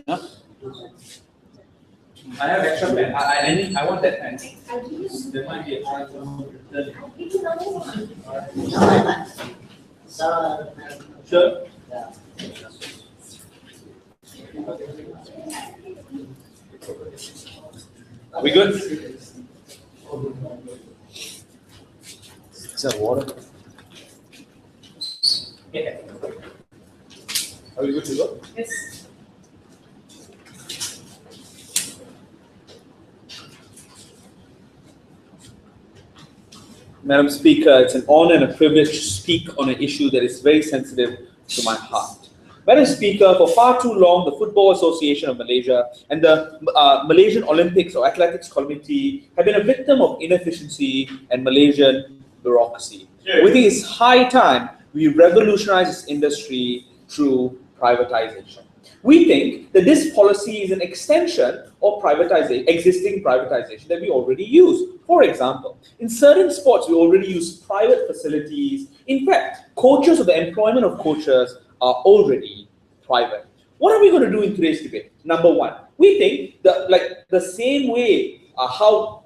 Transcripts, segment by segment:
Huh? I have extra pen. I want that pen. There might be a chance of Sure. Are we good? Is that water? Yeah. Are we good to go? Yes. Madam Speaker, it's an honor and a privilege to speak on an issue that is very sensitive to my heart. Madam Speaker, for far too long, the Football Association of Malaysia and the Malaysian Olympics or Athletics Committee have been a victim of inefficiency and Malaysian bureaucracy. Yeah. We think it's high time we revolutionize this industry through privatization. We think that this policy is an extension of existing privatization that we already use. For example, in certain sports, we already use private facilities. In fact, coaches or the employment of coaches are already private. What are we going to do in today's debate? Number one, we think that the same way how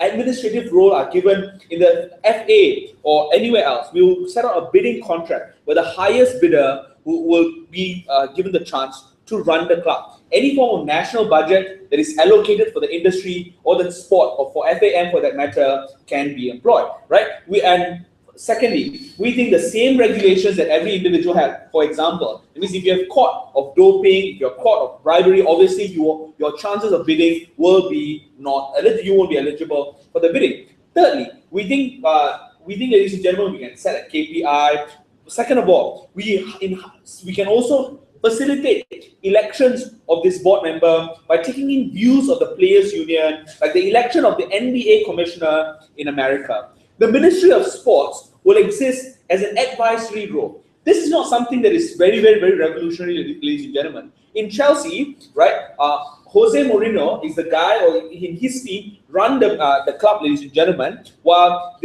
administrative role are given in the FA or anywhere else, we will set out a bidding contract where the highest bidder will be given the chance to run the club. Any form of national budget that is allocated for the industry or the sport or for FAM for that matter can be employed, right? And secondly, we think the same regulations that every individual has. For example, it means if you're caught of doping, if you're caught of bribery, obviously your chances of bidding will be you won't be eligible for the bidding. Thirdly, we think, ladies and gentlemen, we can set a KPI. Second of all, we can also facilitate elections of this board member by taking in views of the players' union, like the election of the NBA commissioner in America. The Ministry of Sports will exist as an advisory role. This is not something that is very, very, very revolutionary, ladies and gentlemen. In Chelsea, right, Jose Mourinho is the guy, or in his team, run the club, ladies and gentlemen, while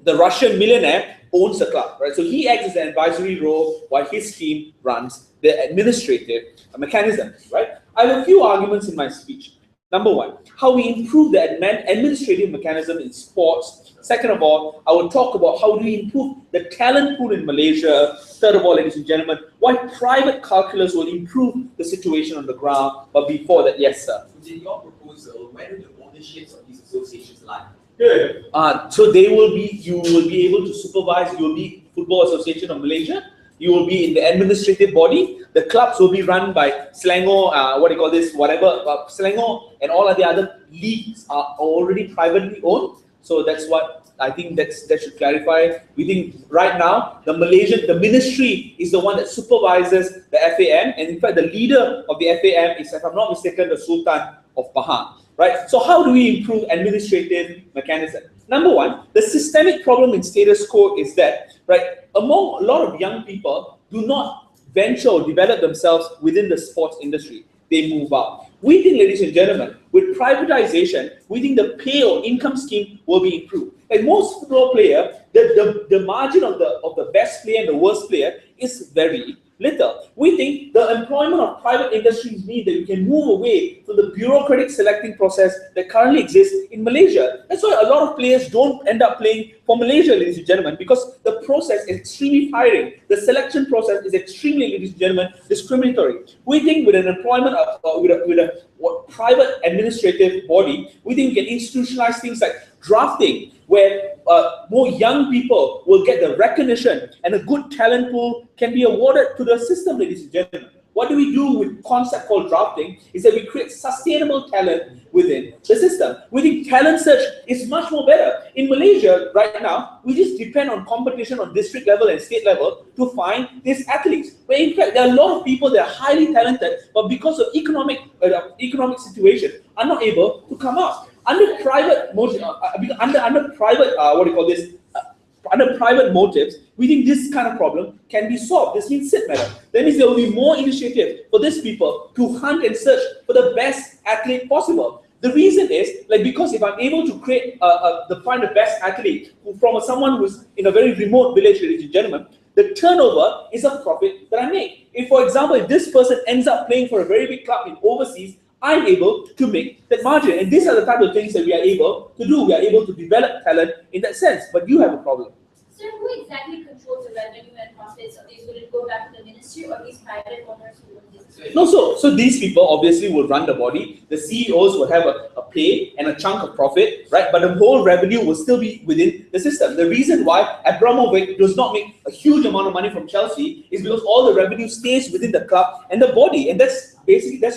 the Russian millionaire owns the club, right? So he acts as an advisory role while his team runs the administrative mechanism, right? I have a few arguments in my speech. Number one, how we improve the administrative mechanism in sports. Second of all, I will talk about how do we improve the talent pool in Malaysia. Third of all, ladies and gentlemen, why private calculus will improve the situation on the ground. But before that, yes, sir. In your proposal, where do the ownerships of these associations lie? So you will be able to supervise. You will be Football Association of Malaysia. You will be in the administrative body. The clubs will be run by Selangor, Selangor and all of the other leagues are already privately owned. So that's what I think that should clarify. We think right now the ministry is the one that supervises the FAM, and in fact the leader of the FAM is, if I'm not mistaken, the Sultan of Pahang. Right? So how do we improve administrative mechanism? Number one, the systemic problem in status quo is that, right, among a lot of young people do not venture or develop themselves within the sports industry. They move out. We think, ladies and gentlemen, with privatization, we think the pay or income scheme will be improved. And most football player, the margin of the best player and the worst player is very little. We think the employment of private industries means that we can move away from the bureaucratic selecting process that currently exists in Malaysia. That's why a lot of players don't end up playing for Malaysia, ladies and gentlemen, because the process is extremely tiring. The selection process is extremely, ladies and gentlemen, discriminatory. We think with an employment of, with a private administrative body, we think we can institutionalize things like drafting, where more young people will get the recognition and a good talent pool can be awarded to the system, ladies and gentlemen. What do we do with concept called drafting is that we create sustainable talent within the system. We think talent search is much more better. In Malaysia right now, we just depend on competition on district level and state level to find these athletes. Where in fact, there are a lot of people that are highly talented, but because of economic situation, are not able to come out. Under private motives, we think this kind of problem can be solved. This means sit matter. That means there will be more initiative for these people to hunt and search for the best athlete possible. The reason is because if I'm able to find the best athlete from someone who's in a very remote village, ladies and gentlemen, The turnover is a profit that I make. If, for example, if this person ends up playing for a very big club in overseas, I'm able to make that margin. And these are the type of things that we are able to do. We are able to develop talent in that sense. But you have a problem. So who exactly controls the revenue and profits of these? Will it go back to the ministry or these private owners who own this? No, so these people obviously will run the body. The CEOs will have a pay and a chunk of profit, right? But the whole revenue will still be within the system. The reason why Abramovich does not make a huge amount of money from Chelsea is because all the revenue stays within the club and the body, and that's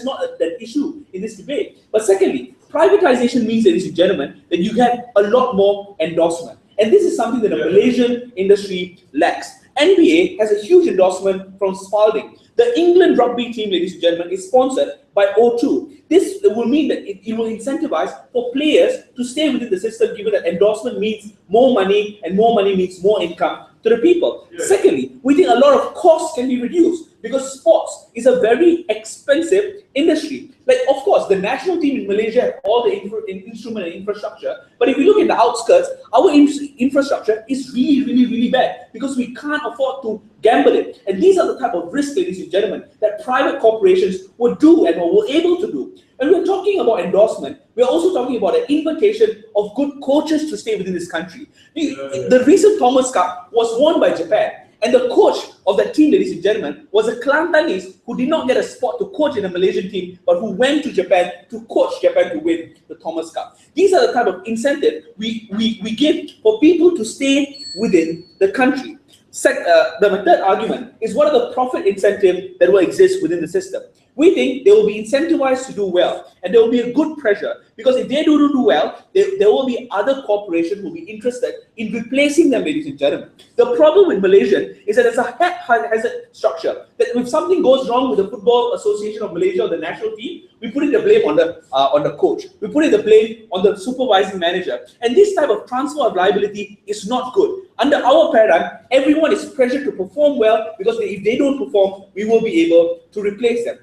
not an issue in this debate. But secondly, privatization means, ladies and gentlemen, that you get a lot more endorsement. And this is something that the Malaysian industry lacks. NBA has a huge endorsement from Spalding. The England rugby team, ladies and gentlemen, is sponsored by O2. This will mean that it will incentivize for players to stay within the system, given that endorsement means more money, and more money means more income to the people. Yeah. Secondly, we think a lot of costs can be reduced because sports is a very expensive industry. Like, of course, the national team in Malaysia have all the instrument and infrastructure, but if you look at the outskirts, our infrastructure is really bad because we can't afford to gamble it. And these are the type of risks, ladies and gentlemen, that private corporations will do and were able to do. And we're talking about endorsement. We're also talking about an invitation of good coaches to stay within this country. The recent Thomas Cup was won by Japan. And the coach of that team, ladies and gentlemen, was a Kelantanese who did not get a spot to coach in a Malaysian team, but who went to Japan to coach Japan to win the Thomas Cup. These are the type of incentive we give for people to stay within the country. The third argument is what are the profit incentives that will exist within the system. We think they will be incentivized to do well, and there will be a good pressure, because if they do well, there will be other corporations who will be interested in replacing them, ladies and gentlemen. The problem with Malaysian is that there's a haphazard structure, that if something goes wrong with the Football Association of Malaysia or the national team, we put in the blame on the coach. We put in the blame on the supervising manager. And this type of transfer of liability is not good. Under our paradigm, everyone is pressured to perform well, because if they don't perform, we will be able to replace them.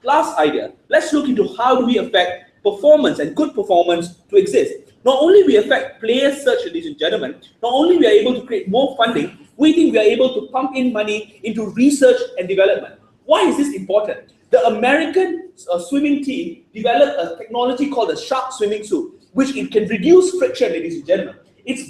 Last idea, let's look into how do we affect performance and good performance to exist. Not only we affect player search, ladies and gentlemen, not only we are able to create more funding, we think we are able to pump in money into research and development. Why is this important? The American swimming team developed a technology called the shark swimming suit, which it can reduce friction, ladies and gentlemen. Its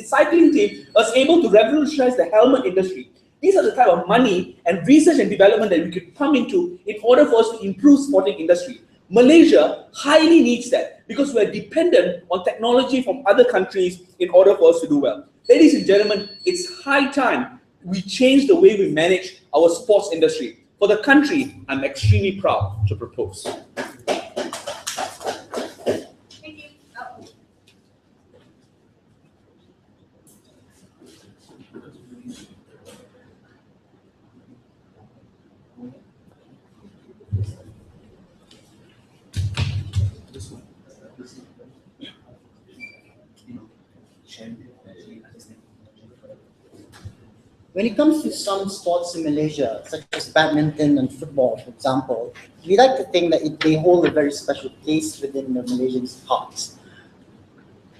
cycling team was able to revolutionize the helmet industry. These are the type of money and research and development that we could pump into in order for us to improve sporting industry. Malaysia highly needs that, because we are dependent on technology from other countries in order for us to do well. Ladies and gentlemen, it's high time we change the way we manage our sports industry. For the country, I'm extremely proud to propose. When it comes to some sports in Malaysia, such as badminton and football, for example, we like to think that they hold a very special place within the Malaysians' hearts.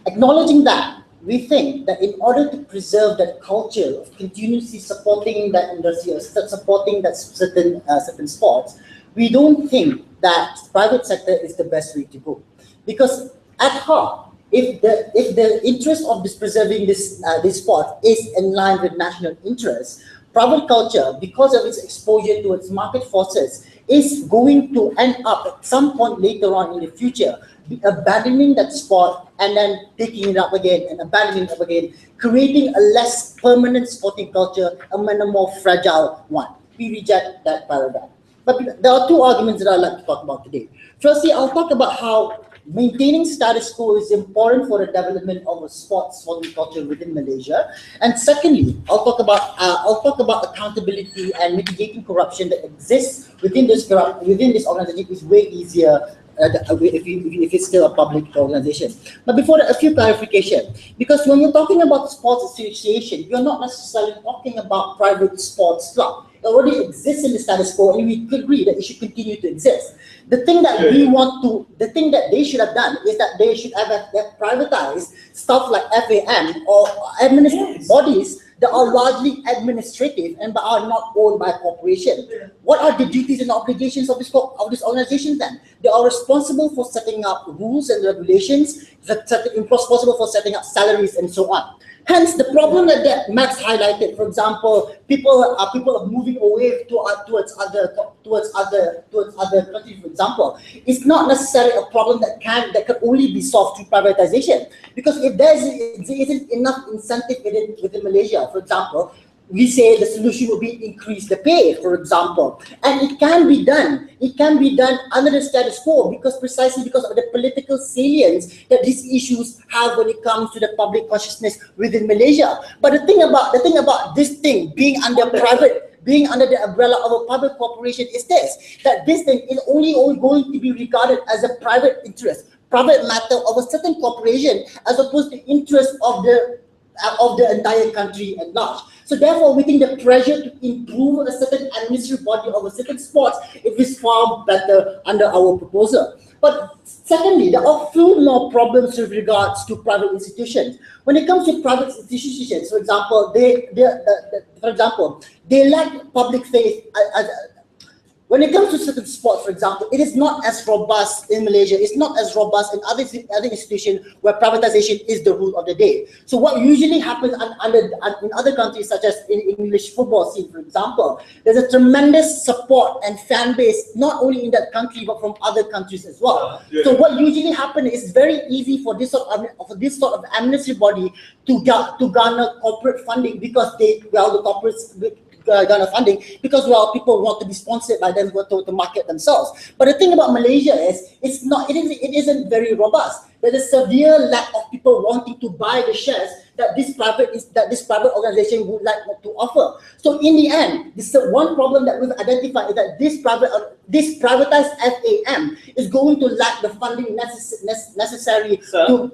Acknowledging that, we think that in order to preserve that culture of continuously supporting that industry or supporting that certain sports, we don't think that private sector is the best way to go. Because at heart, if the interest of preserving this sport is in line with national interest, private culture, because of its exposure to its market forces, is going to end up at some point later on in the future abandoning that sport and then picking it up again and abandoning it up again, creating a less permanent sporting culture and a more fragile one. We reject that paradigm. But there are two arguments that I'd like to talk about today. Firstly, I'll talk about how maintaining status quo is important for the development of a sporting culture within Malaysia. And secondly, I'll talk about accountability and mitigating corruption that exists within this organization is way easier if it's still a public organization. But before that, a few clarification. Because when you're talking about sports association, you're not necessarily talking about private sports club. It already exists in the status quo, and we could agree that it should continue to exist. The thing that the thing that they should have done is that they should have privatized stuff like FAM or administrative bodies that are largely administrative and are not owned by a corporation. What are the duties and obligations of this organization then? They are responsible for setting up rules and regulations, responsible for setting up salaries and so on. Hence, the problem that Max highlighted, for example, people are moving away towards other countries, for example, is not necessarily a problem that can only be solved through privatization. Because if there isn't enough incentive within Malaysia, for example, we say the solution will be increase the pay, for example, and it can be done. It can be done under the status quo precisely because of the political salience that these issues have when it comes to the public consciousness within Malaysia. But the thing about this thing being under the umbrella of a public corporation is that this thing is only going to be regarded as a private interest, private matter of a certain corporation, as opposed to interest of the entire country at large. So therefore, we think the pressure to improve a certain administrative body of a certain sports is far better under our proposal. But secondly, there are few more problems with regards to private institutions. When it comes to private institutions, for example, they lack public faith. When it comes to certain sports, for example, it is not as robust in Malaysia. It's not as robust in other institutions where privatization is the rule of the day. So what usually happens in other countries, such as in English football scene, for example, there's a tremendous support and fan base, not only in that country, but from other countries as well. Yeah. So what usually happens is very easy for this sort of administrative body to garner corporate funding because the corporates garner funding because people want to be sponsored by them to market themselves. But the thing about Malaysia is it isn't very robust. There's a severe lack of people wanting to buy the shares that this private organization would like to offer. So in the end, this is one problem that we've identified is that this privatized FAM is going to lack the funding necessary to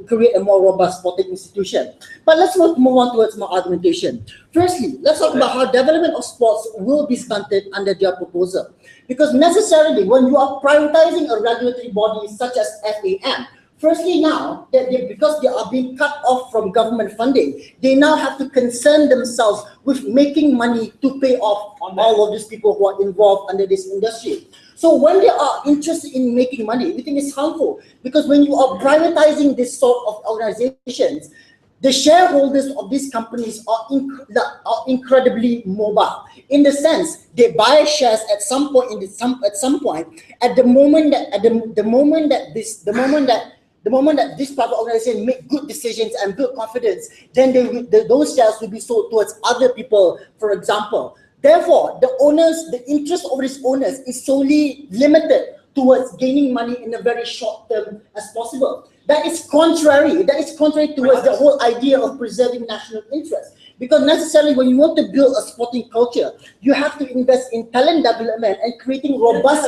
create a more robust sporting institution. But let's move on towards more argumentation. Firstly, let's talk about how development of sports will be stunted under their proposal. Because necessarily, when you are privatizing a regulatory body such as FAM, firstly now, because they are being cut off from government funding, they now have to concern themselves with making money to pay off all of these people who are involved under this industry. So when they are interested in making money, we think it's harmful. Because when you are privatizing this sort of organizations, the shareholders of these companies are incredibly mobile. In the sense, they buy shares at some point. At the moment that this private organization make good decisions and build confidence, then those shares will be sold towards other people, for example. Therefore, the interest of these owners is solely limited towards gaining money in a very short term as possible. That is contrary towards the whole idea of preserving national interest. Because necessarily when you want to build a sporting culture, you have to invest in talent development and creating robust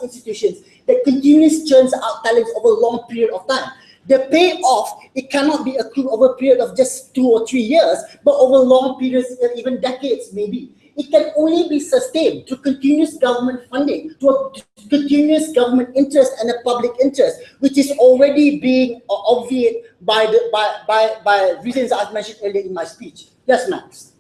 institutions that continuously churns out talents over a long period of time. The payoff, it cannot be accrued over a period of just 2 or 3 years, but over long periods, even decades maybe. It can only be sustained through continuous government funding, to continuous government interest and a public interest, which is already being obviated by reasons I've mentioned earlier in my speech. Yes, Max.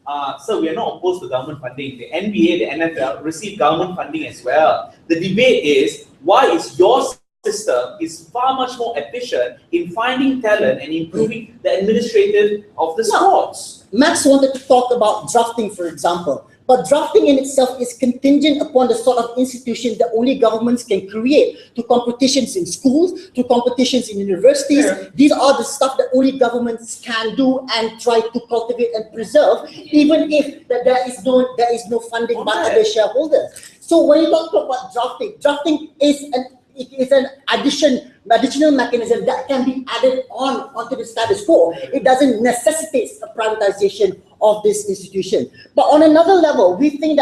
So we are not opposed to government funding. The NBA, the NFL receive government funding as well. The debate is, why is your system is far much more efficient in finding talent and improving the administrative of the sports? Max wanted to talk about drafting, for example. But drafting in itself is contingent upon the sort of institutions that only governments can create, to competitions in schools, to competitions in universities. Yeah. These are the stuff that only governments can do and try to cultivate and preserve, even if there is no funding by other shareholders. So when you talk about drafting is an additional mechanism that can be added onto the status quo. It doesn't necessitate a privatization of this institution. But on another level, we think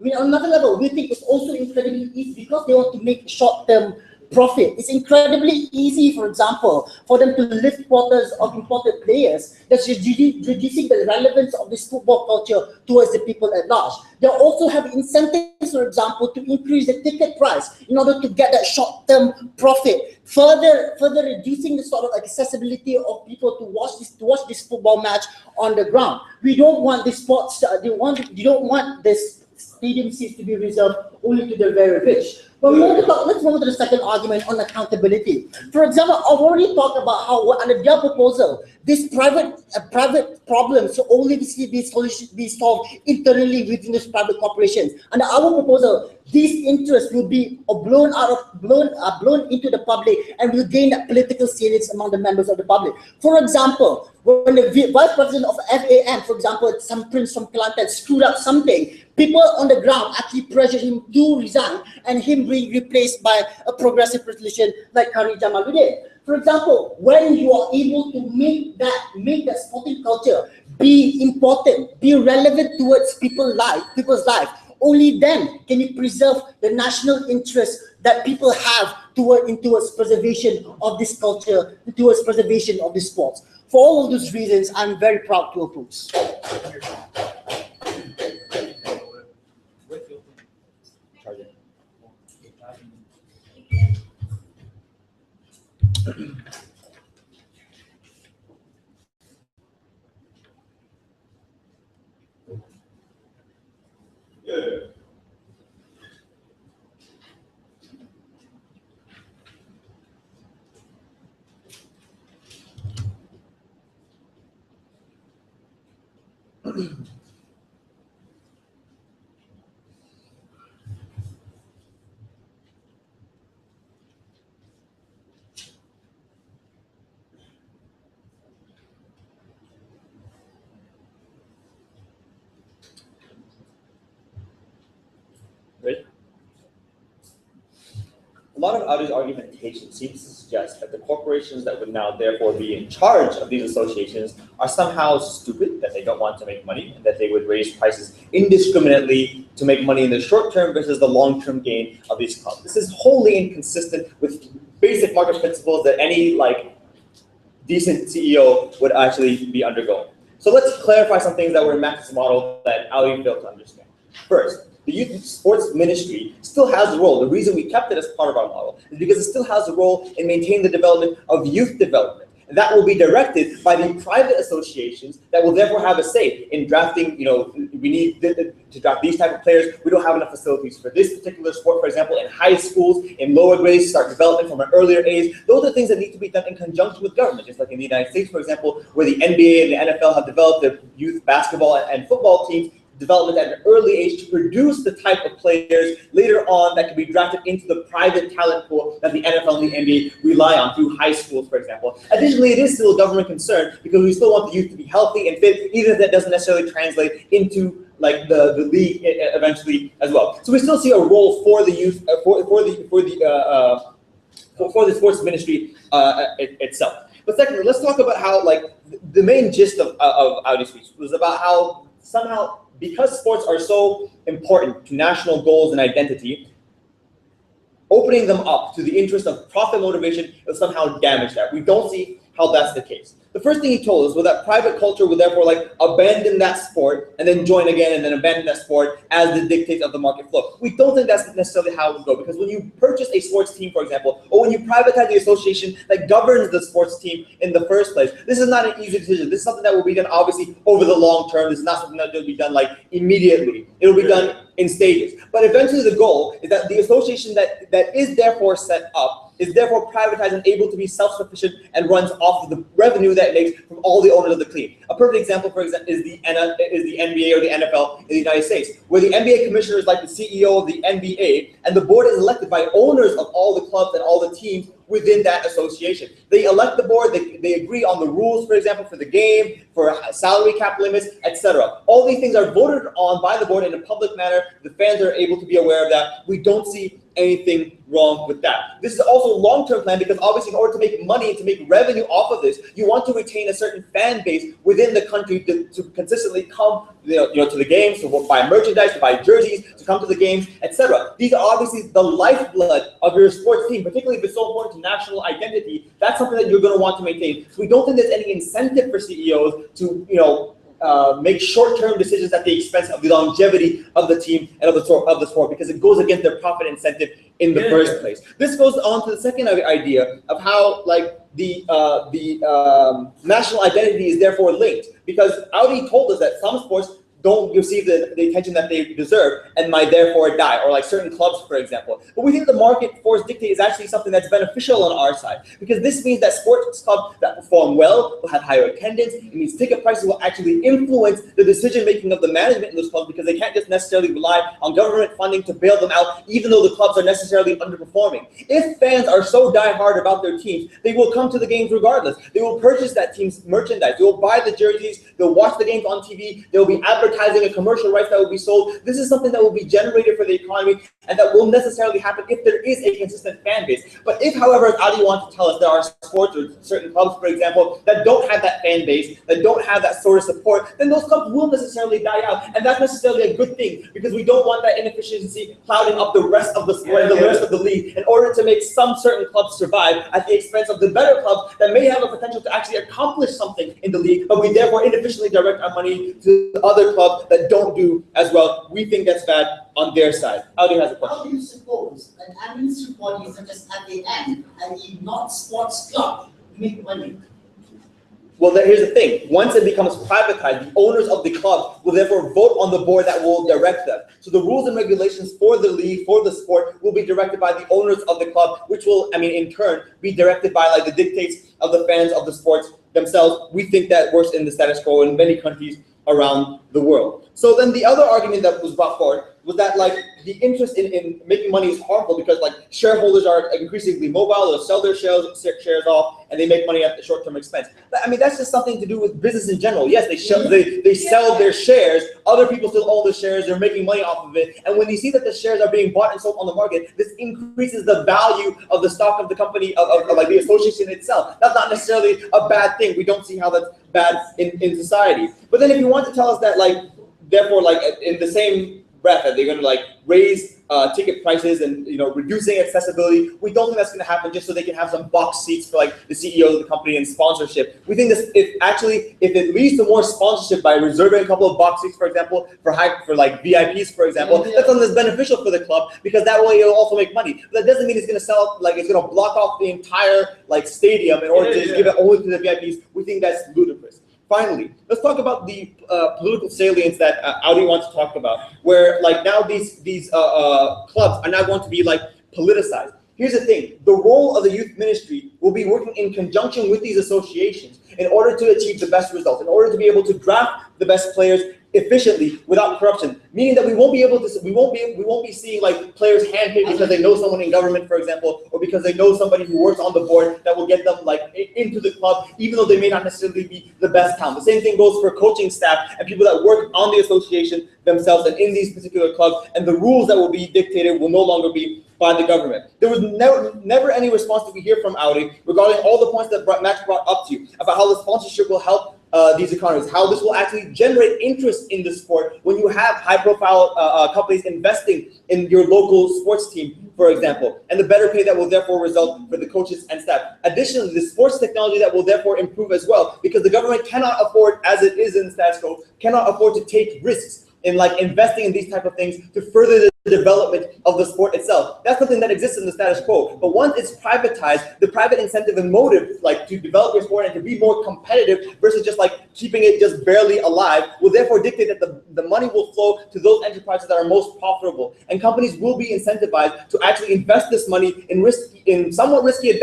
it's also incredibly easy because they want to make short-term profit. It's incredibly easy, for example, for them to lift quotas of imported players. That's reducing the relevance of this football culture towards the people at large. They also have incentives, for example, to increase the ticket price in order to get that short-term profit, further reducing the sort of accessibility of people to watch this football match on the ground. We don't want this sports. You don't want this stadium seats to be reserved only to the very rich. But let's move on to the second argument on accountability. For example, I've already talked about how under their proposal, these private problems should only be solved internally within these private corporations. Under our proposal, these interests will be blown into the public and will gain political salience among the members of the public. For example, when the vice president of FAM, for example, some prince from Kelantan screwed up something, people on the ground actually pressured him to resign and him being replaced by a progressive politician like Kari Jamaluddin. For example, when you are able to make that sporting culture be important, be relevant towards people's life, only then can you preserve the national interest that people have towards preservation of this culture, towards preservation of this sports. For all of those reasons, I'm very proud to oppose. Right? A lot of Audi's argumentation seems to suggest that the corporations that would now therefore be in charge of these associations are somehow stupid, that they don't want to make money, and that they would raise prices indiscriminately to make money in the short term versus the long-term gain of these clubs. This is wholly inconsistent with basic market principles that any decent CEO would actually be undergoing. So let's clarify some things that were in Max's model that Ali failed to understand. First, the Youth Sports Ministry still has a role. The reason we kept it as part of our model is because it still has a role in maintaining the development of youth development. And that will be directed by the private associations that will therefore have a say in drafting, we need to draft these type of players. We don't have enough facilities for this particular sport, for example, in high schools, in lower grades, start development from an earlier age. Those are things that need to be done in conjunction with government, just like in the United States, for example, where the NBA and the NFL have developed their youth basketball and football teams development at an early age to produce the type of players later on that can be drafted into the private talent pool that the NFL and the NBA rely on through high schools, for example. Additionally, it is still a government concern because we still want the youth to be healthy and fit, even if that doesn't necessarily translate into the league eventually as well. So we still see a role for the youth, for the sports ministry itself. But secondly, let's talk about how the main gist of Audi's speech was about how somehow, because sports are so important to national goals and identity, opening them up to the interest of profit motivation will somehow damage that. We don't see how that's the case. The first thing he told us was that private culture would therefore abandon that sport and then join again and then abandon that sport as the dictates of the market flow. We don't think that's necessarily how it would go, because when you purchase a sports team, for example, or when you privatize the association that governs the sports team in the first place, this is not an easy decision. This is something that will be done obviously over the long term. This is not something that will be done immediately. It will be done in stages. But eventually the goal is that the association that is therefore set up is therefore privatized and able to be self-sufficient and runs off of the revenue that it makes from all the owners of the team. A perfect example, for example, is the NBA or the NFL in the United States, where the NBA commissioner is like the CEO of the NBA, and the board is elected by owners of all the clubs and all the teams within that association. They elect the board, they agree on the rules, for example, for the game, for salary cap limits, etc. All these things are voted on by the board in a public manner. The fans are able to be aware of that. We don't see anything wrong with that. This is also a long-term plan because obviously in order to make money and to make revenue off of this, you want to retain a certain fan base within the country to consistently come to the games, to buy merchandise, to buy jerseys, to come to the games, etc. These are obviously the lifeblood of your sports team, particularly if it's so important to national identity. That's something that you're going to want to maintain. So we don't think there's any incentive for CEOs to make short-term decisions at the expense of the longevity of the team and of the sport, because it goes against their profit incentive in the first place. This goes on to the second idea of how the national identity is therefore linked, because Audi told us that some sports don't receive the attention that they deserve and might therefore die, or like certain clubs, for example. But we think the market force dictate is actually something that's beneficial on our side, because this means that sports clubs that perform well will have higher attendance. It means ticket prices will actually influence the decision-making of the management in those clubs, because they can't just necessarily rely on government funding to bail them out, even though the clubs are necessarily underperforming. If fans are so die-hard about their teams, they will come to the games regardless. They will purchase that team's merchandise. They will buy the jerseys. They'll watch the games on TV. They'll be advertising a commercial rights that will be sold. This is something that will be generated for the economy, and that will necessarily happen if there is a consistent fan base. But if, however, as Ali wants to tell us, there are sports or certain clubs, for example, that don't have that fan base, that don't have that sort of support, then those clubs will necessarily die out. And that's necessarily a good thing, because we don't want that inefficiency clouding up the rest of the sport and the rest of the league, in order to make some certain clubs survive at the expense of the better clubs that may have a potential to actually accomplish something in the league, but we therefore inefficiently direct our money to the other clubs that don't do as well. We think that's bad on their side. Audi has a question. How do you suppose an administrative body such as ADN, i.e. not sports club, make money? Well, here's the thing. Once it becomes privatized, the owners of the club will therefore vote on the board that will direct them. So the rules and regulations for the league, for the sport, will be directed by the owners of the club, which will, in turn, be directed by the dictates of the fans of the sports themselves. We think that works in the status quo in many countries around the world. So then the other argument that was brought forward was that the interest in making money is harmful, because shareholders are increasingly mobile. They'll sell their shares off, and they make money at the short-term expense. But, that's just something to do with business in general. Yes, they sell their shares. Other people still own the shares. They're making money off of it. And when you see that the shares are being bought and sold on the market, this increases the value of the stock of the company, of the association itself. That's not necessarily a bad thing. We don't see how that's bad in society. But then if you want to tell us that therefore in the same breath that they're going to raise ticket prices and reducing accessibility, we don't think that's going to happen just so they can have some box seats for the CEO of the company and sponsorship. We think this, if it leads to more sponsorship by reserving a couple of box seats, for example, for VIPs, for example, that's something that's beneficial for the club, because that way it'll also make money. But that doesn't mean it's going to sell it's going to block off the entire stadium in order to just give it only to the VIPs. We think that's ludicrous. Finally, let's talk about the political salience that Audi wants to talk about, where now these clubs are now going to be politicized. Here's the thing: the role of the youth ministry will be working in conjunction with these associations in order to achieve the best results, in order to be able to draft the best players efficiently without corruption, meaning that we won't be seeing players handpicked because they know someone in government, for example, or because they know somebody who works on the board that will get them into the club, even though they may not necessarily be the best talent. The same thing goes for coaching staff and people that work on the association themselves and in these particular clubs, and the rules that will be dictated will no longer be by the government. There was never any response that we hear from Audi regarding all the points that Max brought up to you about how the sponsorship will help these economies, how this will actually generate interest in the sport when you have high-profile companies investing in your local sports team, for example, and the better pay that will therefore result for the coaches and staff. Additionally, the sports technology that will therefore improve as well, because the government cannot afford, as it is in the status quo, cannot afford to take risks in investing in these type of things to further the development of the sport itself. That's something that exists in the status quo. But once it's privatized, the private incentive and motive to develop your sport and to be more competitive versus just keeping it just barely alive will therefore dictate that the money will flow to those enterprises that are most profitable. And companies will be incentivized to actually invest this money in somewhat risky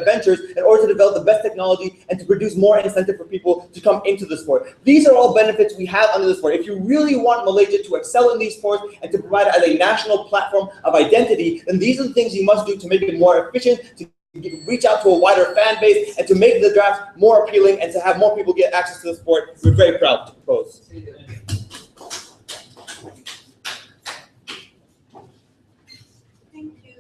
ventures in order to develop the best technology and to produce more incentive for people to come into the sport. These are all benefits we have under the sport. If you really want Malaysia to excel in these sports and to provide as a national platform of identity, then these are the things you must do to make it more efficient, to reach out to a wider fan base, and to make the draft more appealing and to have more people get access to the sport. We're very proud to propose. Thank you.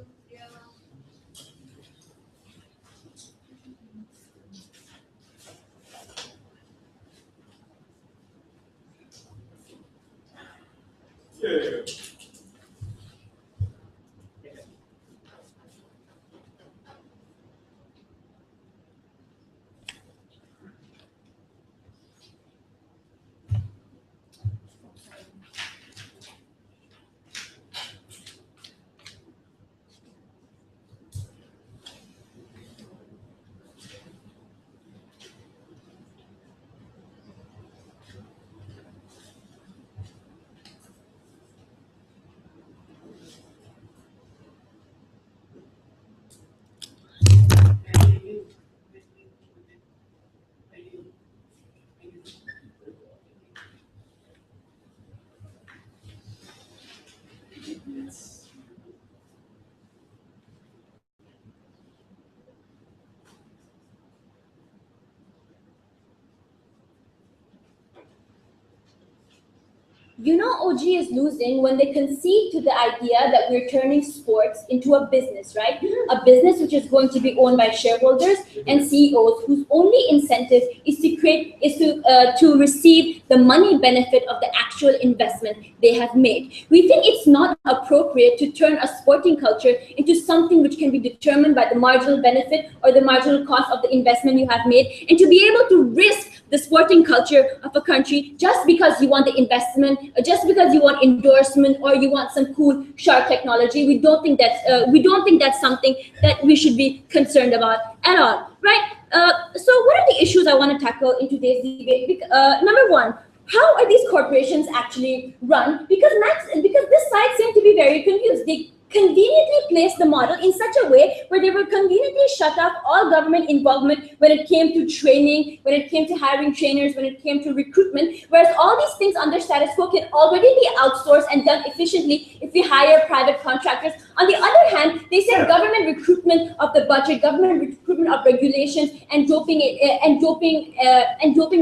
OG is losing when they concede to the idea that we're turning sports into a business, right? A business which is going to be owned by shareholders and CEOs whose only incentive is to receive the money benefit of the actual investment they have made. We think it's not appropriate to turn a sporting culture into something which can be determined by the marginal benefit or the marginal cost of the investment you have made, and to be able to risk the sporting culture of a country just because you want the investment, or just because you want endorsement, or you want some cool sharp technology. We don't think that's something that we should be concerned about at all, right? So what are the issues I want to tackle in today's debate? Number one, how are these corporations actually run? Because this side seemed to be very confused. They conveniently placed the model in such a way where they were conveniently shut off all government involvement when it came to training, when it came to hiring trainers, when it came to recruitment, whereas all these things under status quo can already be outsourced and done efficiently if we hire private contractors. On the other hand, they said government recruitment of the budget, government recruitment of regulations, and doping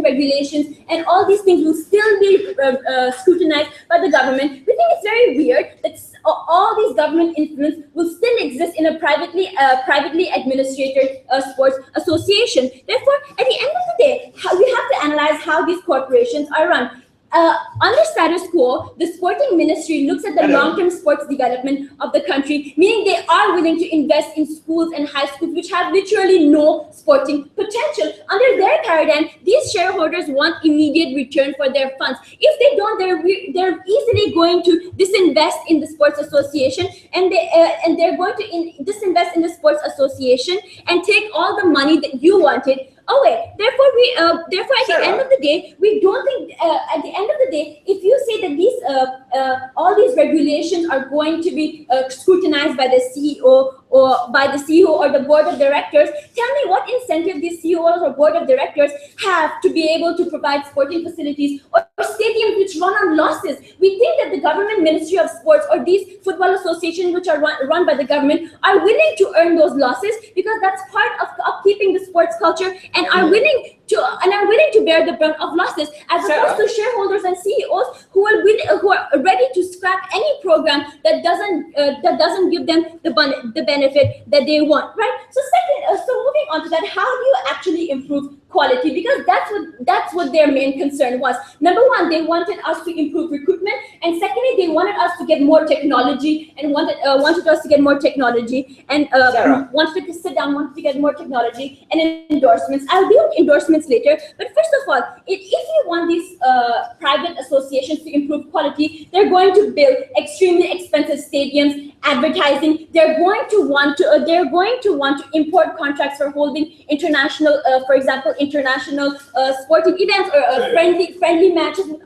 regulations, and all these things will still be scrutinized by the government. We think it's very weird that all these government influence will still exist in a privately administered sports association. Therefore, at the end of the day, we have to analyze how these corporations are run. Under status quo, the sporting ministry looks at the long-term sports development of the country, meaning they are willing to invest in schools and high schools which have literally no sporting potential. Under their paradigm, these shareholders want immediate return for their funds. If they don't, they're easily going to disinvest in the sports association, and they're going to disinvest in the sports association and take all the money that you wanted away. Therefore, at the end of the day, we don't think. At the end of the day, if you say that these all these regulations are going to be scrutinized by the CEO or the board of directors, tell me what incentive these CEOs or board of directors have to be able to provide sporting facilities or stadiums which run on losses. We think that the government Ministry of Sports or these football associations which are run by the government are willing to earn those losses because that's part of upkeeping the sports culture, and are willing to bear the brunt of losses, as opposed to shareholders and CEOs who are ready to scrap any program that doesn't give them the benefit that they want, right? So moving on to that, how do you actually improve quality? Because that's what their main concern was. Number one, they wanted us to improve recruitment, and secondly, they wanted us to get more technology, and wanted us to get more technology, and wanted to sit down, wanted to get more technology and endorsements. I'll deal with endorsements later, but first of all, if you want these private associations to improve quality, they're going to build extremely expensive stadiums, advertising. They're going to want to import contracts for holding international, for example, international sporting events or friendly matches with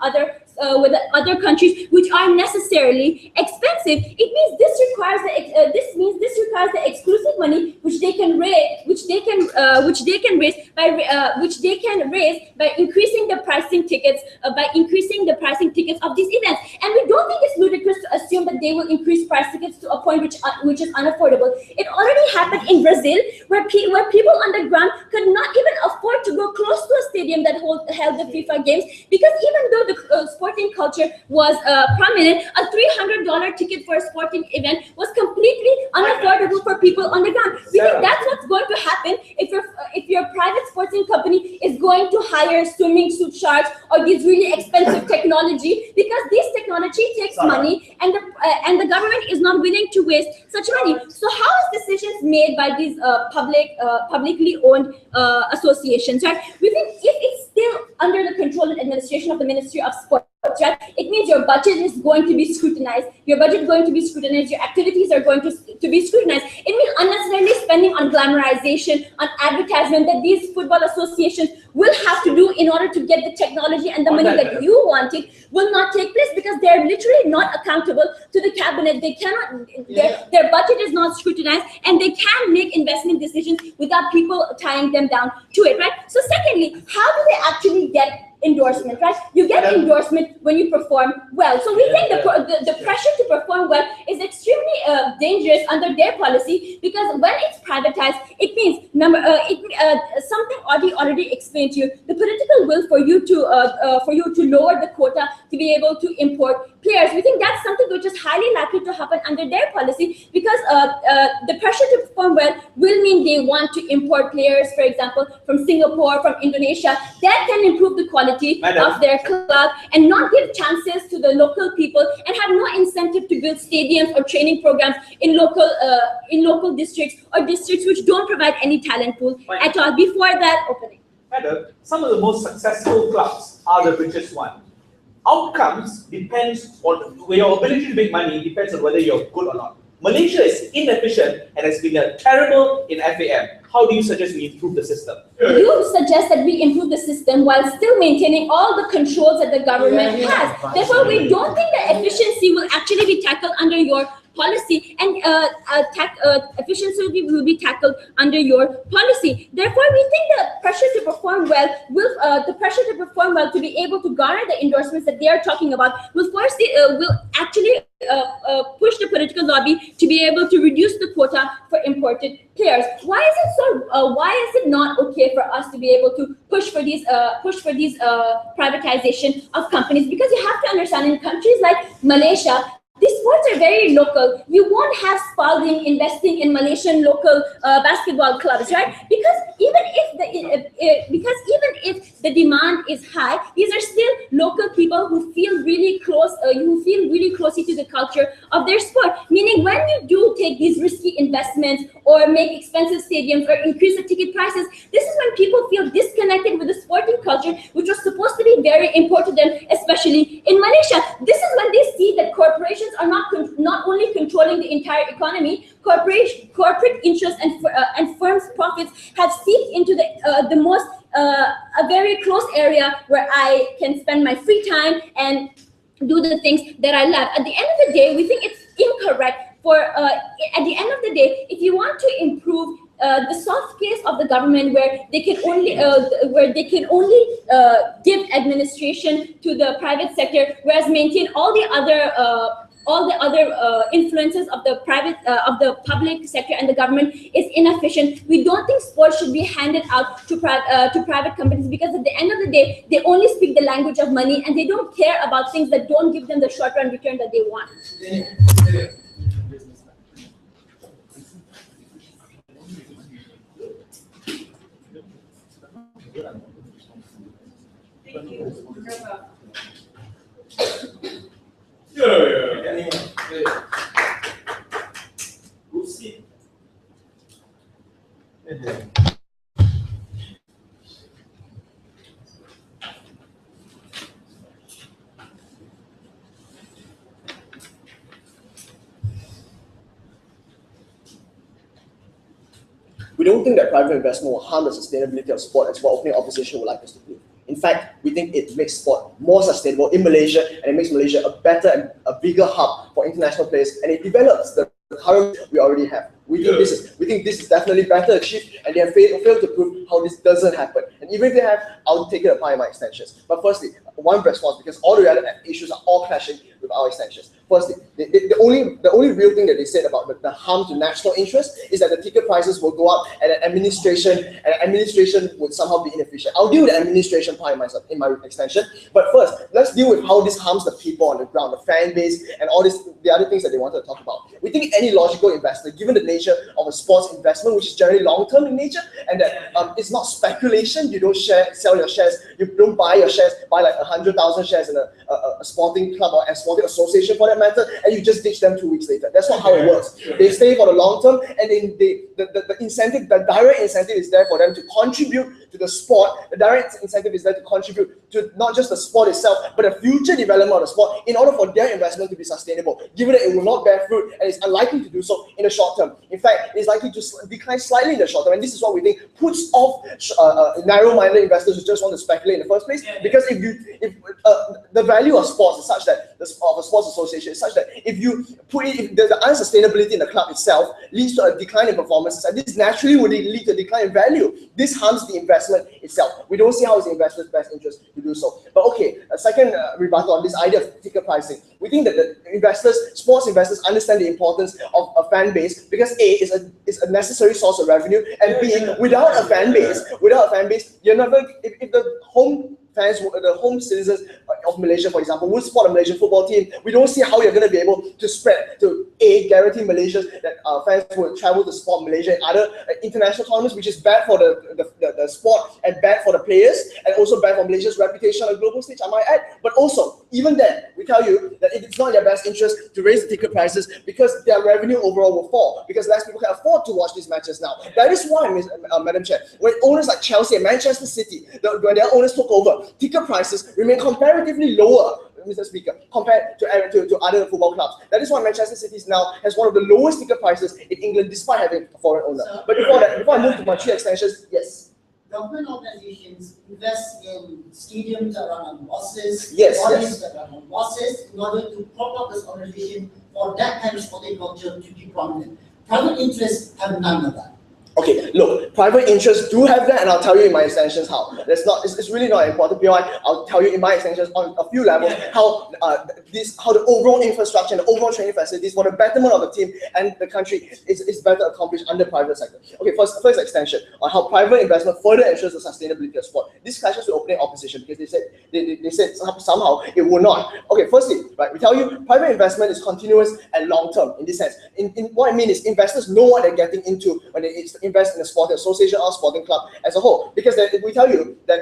other countries, which are necessarily expensive. It means this requires the exclusive money which they can raise by increasing the pricing tickets of these events. And we don't think it's ludicrous to assume that they will increase price tickets to a point which is unaffordable. It already happened in Brazil, where people on the ground could not even afford to go close to a stadium that held the FIFA games, because even though the sporting culture was prominent, a $300 ticket for a sporting event was completely unaffordable for people on the ground. We think that's what's going to happen if your private sporting company is going to hire swimming suit sharks or these really expensive technology, because this technology takes money, and the government is not willing to waste such money. So how is decisions made by these publicly owned associations, right? We think if it's still under the control and administration of the Ministry of Sport, right, it means your budget is going to be scrutinized. Your activities are going to be scrutinized. It means unnecessarily spending on glamorization, on advertisement that these football associations will have to do in order to get the technology and the money that you wanted will not take place, because they're literally not accountable to the cabinet. They cannot, their budget is not scrutinized, and they can make investment decisions without people tying them down to it, right? So secondly, how do they actually get endorsement, right? You get endorsement when you perform well. So we think the pressure to perform well is extremely dangerous under their policy, because when it's privatized, it means something Audie already explained to you. The political political will for you to lower the quota to be able to import players. We think that's something which is highly likely to happen under their policy, because the pressure to perform well will mean they want to import players, for example, from Singapore, from Indonesia, that can improve the quality of their club and not give chances to the local people, and have no incentive to build stadiums or training programs in local districts or districts which don't provide any talent pool at all before that opening. Madam, some of the most successful clubs are the richest one. Outcomes depends on your ability to make money, depends on whether you're good or not. Malaysia is inefficient and has been terrible in FAM. How do you suggest we improve the system? You suggest that we improve the system while still maintaining all the controls that the government has. Therefore, we don't think that efficiency will actually be tackled under your policy, and efficiency will be tackled under your policy. Therefore, we think the pressure to perform well to be able to garner the endorsements that they are talking about will actually push the political lobby to be able to reduce the quota for imported players. Why is it not okay for us to be able to push for these privatization of companies? Because you have to understand, in countries like Malaysia, these sports are very local. You won't have Spalding investing in Malaysian local basketball clubs, right? Because even if the demand is high, these are still local people who feel really close, closely to the culture of their sport. Meaning, when you do take these risky investments or make expensive stadiums or increase the ticket prices, this is when people feel disconnected with the sporting culture, which was supposed to be very important to them, especially in Malaysia. This is when they see that corporations are not only controlling the entire economy, corporate interests and firms' profits have seeped into the most a very close area where I can spend my free time and do the things that I love. At the end of the day, we think it's incorrect. At the end of the day, if you want to improve the soft case of the government, where they can only give administration to the private sector, whereas maintain all the other influences of the public sector and the government, is inefficient. We don't think sports should be handed out to private companies, because at the end of the day, they only speak the language of money, and they don't care about things that don't give them the short-run return that they want. Thank you. We'll see. We don't think that private investment will harm the sustainability of sport, as what opening opposition would like us to believe. In fact, we think it makes sport more sustainable in Malaysia, and it makes Malaysia a better and a bigger hub for international players, and it develops the current we already have. We think this is definitely better achieved, and they have failed to prove how this doesn't happen. And even if they have, I'll take it apart in my extensions. But firstly, one response, because all the other issues are all clashing with our extensions. Firstly, the only real thing that they said about the harm to national interest is that the ticket prices will go up, and administration would somehow be inefficient. I'll deal with the administration part in my extension. But first, let's deal with how this harms the people on the ground, the fan base, and all the other things that they wanted to talk about. We think any logical investor, given the nature of a sports investment, which is generally long-term in nature, and that it's not speculation. You don't sell your shares, you don't buy your shares, buy like 100,000 shares in a sporting club or a sporting association for that matter, and you just ditch them 2 weeks later. That's not how it works. They stay for the long term, and then the incentive, the direct incentive is there for them to contribute to the sport. The direct incentive is there to contribute to not just the sport itself, but the future development of the sport, in order for their investment to be sustainable, given that it will not bear fruit and it's unlikely to do so in the short term. In fact, it's likely to decline slightly in the short term, and this is what we think puts off narrow-minded investors who just want to speculate in the first place. Because if the value of sports is such that of a sports association Malaysia is such that if the unsustainability in the club itself leads to a decline in performances, and this naturally would lead to a decline in value. This harms the investment itself. We don't see how it's the investor's best interest to do so. But okay, a second rebuttal on this idea of ticket pricing. We think that the sports investors understand the importance of a fan base because A is a necessary source of revenue, and B, without a fan base, you're never, if the home fans, the home citizens of Malaysia, for example, would support a Malaysian football team, we don't see how you're going to be able to spread to guarantee Malaysians that fans will travel to support Malaysia in other international tournaments, which is bad for the sport and bad for the players, and also bad for Malaysia's reputation on a global stage, I might add. But also, even then, we tell you that it's not in their best interest to raise the ticket prices because their revenue overall will fall, because less people can afford to watch these matches now. That is why, Madam Chair, when owners like Chelsea and Manchester City, when their owners took over, ticket prices remain comparatively lower, Mr. Speaker, compared to other football clubs. That is why Manchester City now has one of the lowest ticket prices in England, despite having a foreign owner. So, but before I move to my three extensions, yes. Government organizations invest in stadiums that run on losses, Yes. that run on losses, in order to prop up this organization for that kind of sporting culture to be prominent. Private interests have none of that. Okay, look, private interests do have that, and I'll tell you in my extensions how. It's really not important, POI. I'll tell you in my extensions on a few levels how the overall infrastructure and the overall training facilities for the betterment of the team and the country is better accomplished under private sector. Okay, first extension on how private investment further ensures the sustainability of sport. This clashes with opening opposition because they said somehow it will not. Okay, firstly, right, we tell you private investment is continuous and long term in this sense. In what I mean is investors know what they're getting into when they invest in a sporting association or sporting club as a whole, because we tell you that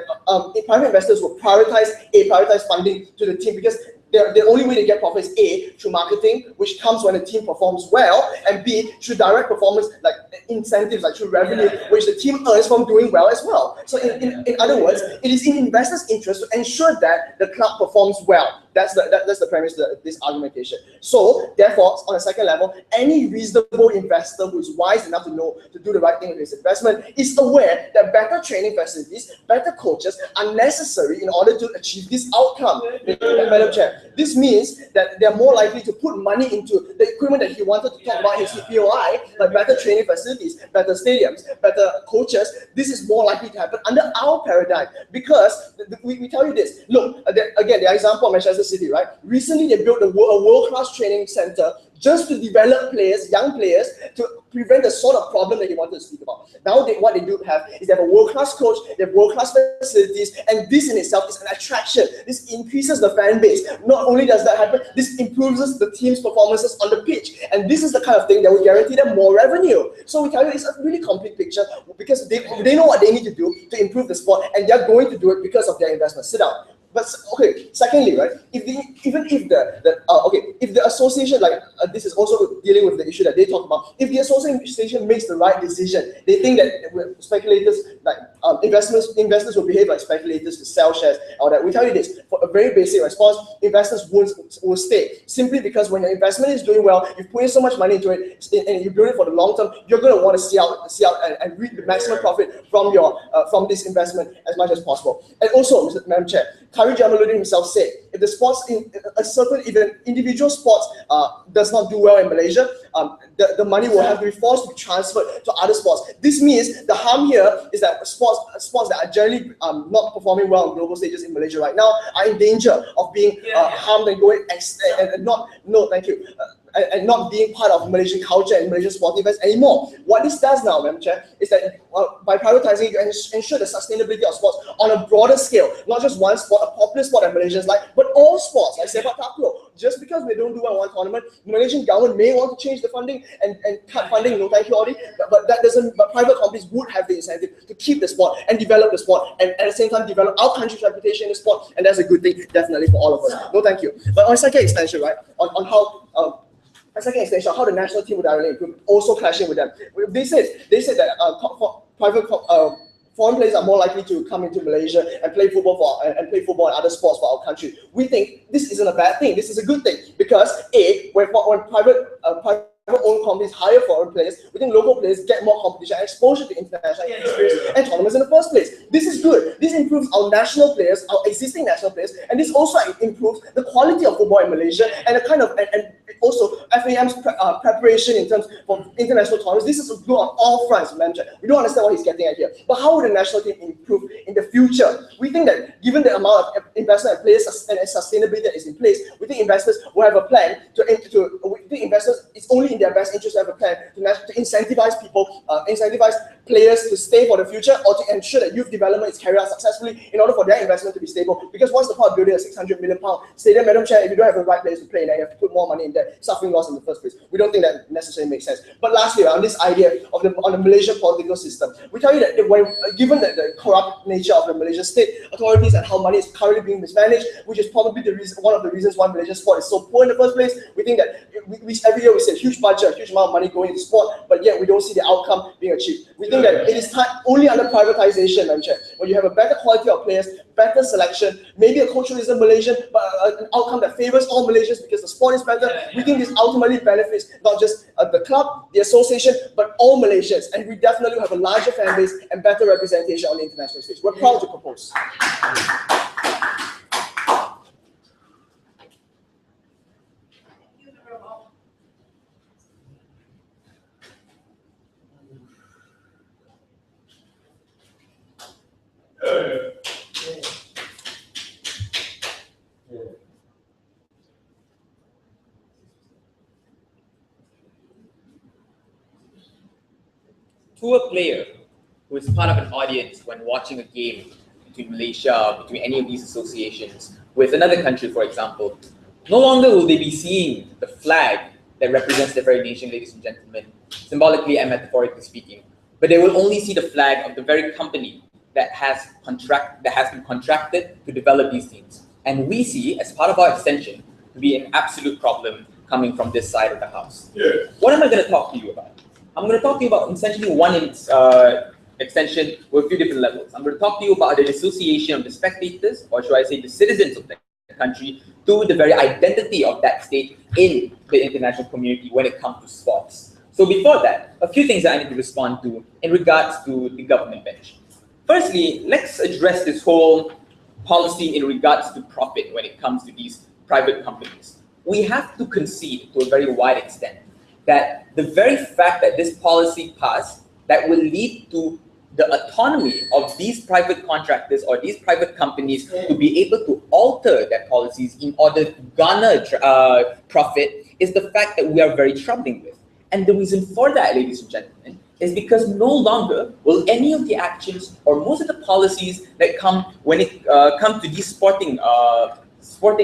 private investors will prioritize funding to the team, because the only way to get profit is A, through marketing, which comes when the team performs well, and B, through direct performance, like incentives, like through revenue, which the team earns from doing well as well. So in other words, it is in investors' interest to ensure that the club performs well. That's the premise of this argumentation. So therefore, on a second level, any reasonable investor who is wise enough to know to do the right thing with his investment is aware that better training facilities, better coaches are necessary in order to achieve this outcome. Madam Chair, this means that they're more likely to put money into the equipment that he wanted to talk about in his POI, like better training facilities, better stadiums, better coaches. This is more likely to happen under our paradigm, because we tell you this. Look, again, the example of Manchester City, right? Recently, they built a world-class training center just to develop players, young players, to prevent the sort of problem that you wanted to speak about. Now, what they do have is they have a world-class coach, they have world-class facilities, and this in itself is an attraction. This increases the fan base. Not only does that happen, this improves the team's performances on the pitch, and this is the kind of thing that will guarantee them more revenue. So we tell you, it's a really complete picture, because they know what they need to do to improve the sport, and they're going to do it because of their investment. Sit down. But okay, secondly, right, if the association, like this is also dealing with the issue that they talk about, if the association makes the right decision, they think that speculators, like investors will behave like speculators to sell shares, or that we tell you this, for a very basic response, investors will stay, simply because when your investment is doing well, you've put in so much money into it, and you build it for the long term, you're going to want to see out and reap the maximum profit from this investment as much as possible. And also, Madam Chair, Kari Jamaluddin himself said, if the sports in a certain, if an individual sports does not do well in Malaysia, the money will have to be forced to be transferred to other sports. This means the harm here is that sports that are generally not performing well on global stages in Malaysia right now are in danger of being harmed and going and not being part of Malaysian culture and Malaysian sporting events anymore. What this does now, Madam Chair, is that by privatizing, you ensure the sustainability of sports on a broader scale, not just one sport, a popular sport that Malaysians like, but all sports, like sepak takraw. Just because we don't do well in one tournament, the Malaysian government may want to change the funding and cut funding, no thank you, Audi, but that doesn't, but private companies would have the incentive to keep the sport and develop the sport, and at the same time develop our country's reputation in the sport, and that's a good thing, definitely, for all of us. No thank you. But on second extension, right, on how second extension, how the national team would directly improve, also clashing with them. They said that foreign players are more likely to come into Malaysia and play football and other sports for our country. We think this isn't a bad thing. This is a good thing, because when private private-owned companies hire foreign players, we think local players get more competition and exposure to international experience and tournaments in the first place. This is good. This improves our national players, our existing national players, and this also improves the quality of football in Malaysia and the kind of and also FAM's preparation in terms of international tournaments. This is good on all fronts, manager. We don't understand what he's getting at here. But how would the national team improve in the future? We think that given the amount of investment and players and sustainability that is in place, we think investors will have a plan we think investors, it's only in their best interest to have a plan to incentivize people, incentivize players to stay for the future, or to ensure that youth development is carried out successfully in order for their investment to be stable. Because what's the point of building a £600 million stadium, Madam Chair, if you don't have the right players to play, then you have to put more money in there, suffering loss in the first place. We don't think that necessarily makes sense. But lastly, on this idea of on the Malaysian political system, we tell you that given the corrupt nature of the Malaysian state authorities and how money is currently being mismanaged, which is probably one of the reasons why Malaysian sport is so poor in the first place, we think that every year we see a huge budget, a huge amount of money going into sport, but yet we don't see the outcome being achieved. We think that it is time only under privatization, Madam Chair, when you have a better quality of players, better selection, maybe a culturalism Malaysian, but an outcome that favors all Malaysians because the sport is better. We think this ultimately benefits not just the club, the association, but all Malaysians, and we definitely have a larger fan base and better representation on the international stage. We're proud to propose. To a player who is part of an audience when watching a game between Malaysia, between any of these associations, with another country, for example, no longer will they be seeing the flag that represents their very nation, ladies and gentlemen, symbolically and metaphorically speaking, but they will only see the flag of the very company that has been contracted to develop these teams. And we see, as part of our extension, to be an absolute problem coming from this side of the house. What am I going to talk to you about? I'm going to talk to you about essentially one extension with a few different levels. I'm going to talk to you about the association of the spectators, or should I say the citizens of the country, to the very identity of that state in the international community when it comes to sports. So before that, a few things that I need to respond to in regards to the government bench. Firstly, let's address this whole policy in regards to profit when it comes to these private companies. We have to concede to a very wide extent that the very fact that this policy passed, that will lead to the autonomy of these private contractors or these private companies to be able to alter their policies in order to garner profit, is the fact that we are very troubling with. And the reason for that, ladies and gentlemen, is because no longer will any of the actions or most of the policies that come when it comes to these sporting